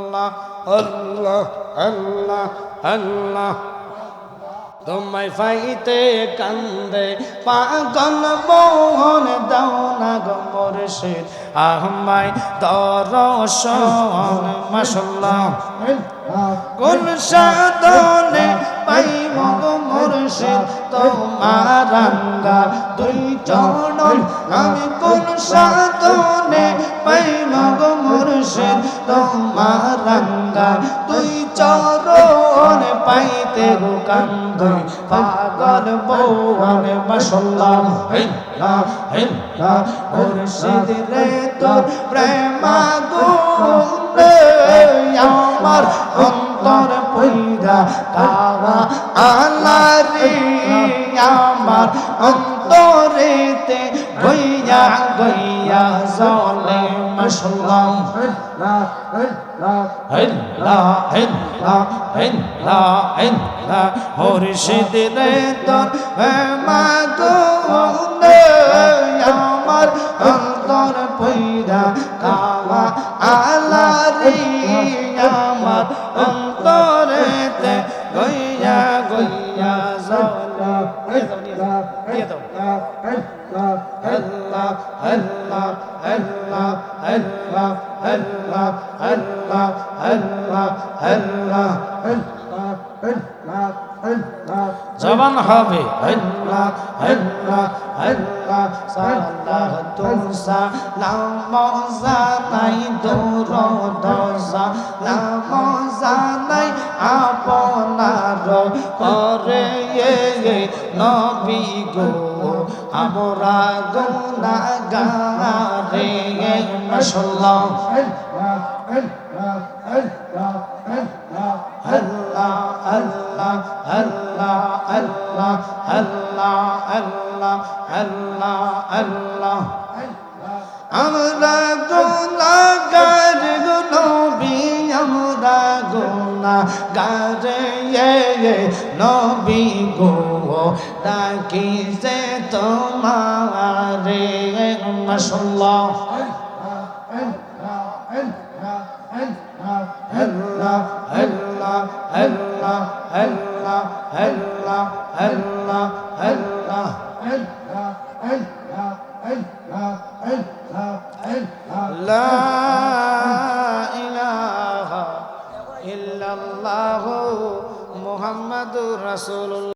আল্লাহ আল্লাহ আল্লাহ আল্লাহ তোমায় পাইতে কান্দে পাগল মন দাও না গো মুর্শিদ আমায় দর্শন মাশাআল্লাহ কোন সাধনে পাইব গো মুর্শিদ তোমার রাঙ্গা দুই চরণ আমি কোন সাধনে পাইব গো মুর্শিদ তোমার রাঙ্গা দুই চরণ পাইতে গো কান্দে পাগল মন মাশাআল্লাহ মুর্শিদ রে তোর প্রেম আগুনে আমার অন্তর পইরা কাওয়া আলা রে আমার অন্তরেতে গইয়া গইয়া জ্বলে মাশাআল্লাহ মুর্শিদ রে তোর প্রেম আগুনে আমার অন্তর পইরা কাওয়া আলা রে আমার অন্তরেতে গইয়া গইয়া জ্বলে আল্লাহ আল্লাহ আল্লাহ আল্লাহ আল্লাহ আল্লাহ আল্লাহ আল্লাহ জবান হবে আল্লাহ আল্লাহ আল্লাহ সালাতু সালাম জানাই দরুদ সালাম জানাই আপনার পরে নবী গো আমরা গুনাহগারে মাশাআল্লাহ আল্লাহ আল্লাহ আল্লাহ আল্লাহ আল্লাহ আল্লাহ আল্লাহ আল্লাহ আমরা গুনাহগার গো নবী আমরা গুনাহগার নবী গো ডাকি যে তোমারে মাশাআল্লাহ আল্লাহ আল্লাহ আল্লাহ আল্লাহ আল্লাহ আল্লাহ আল্লাহ লা ইলাহা ইল্লাল্লাহু মুহাম্মাদুর রাসূলুল্লাহ।